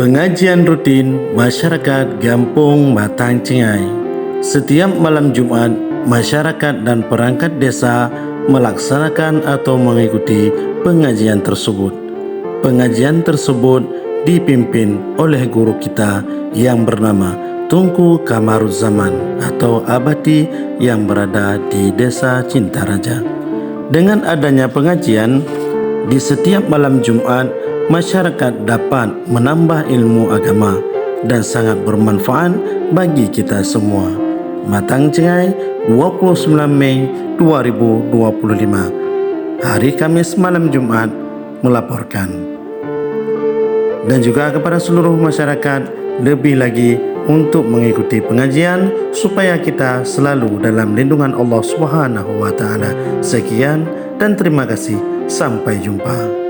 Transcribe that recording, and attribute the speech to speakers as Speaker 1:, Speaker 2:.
Speaker 1: Pengajian rutin masyarakat Gampung Batang Cengai. Setiap malam Jumat, masyarakat dan perangkat desa melaksanakan atau mengikuti pengajian tersebut. Pengajian tersebut dipimpin oleh guru kita yang bernama Tunku Kamaruzzaman atau Abati yang berada di Desa Cintaraja. Dengan adanya pengajian di setiap malam Jumat, masyarakat dapat menambah ilmu agama dan sangat bermanfaat bagi kita semua. Batang Cengai, 29 Mei 2025. Hari Kamis malam Jumat melaporkan. Dan juga kepada seluruh masyarakat, lebih lagi untuk mengikuti pengajian supaya kita selalu dalam lindungan Allah Subhanahu wa taala. Sekian dan terima kasih. Sampai jumpa.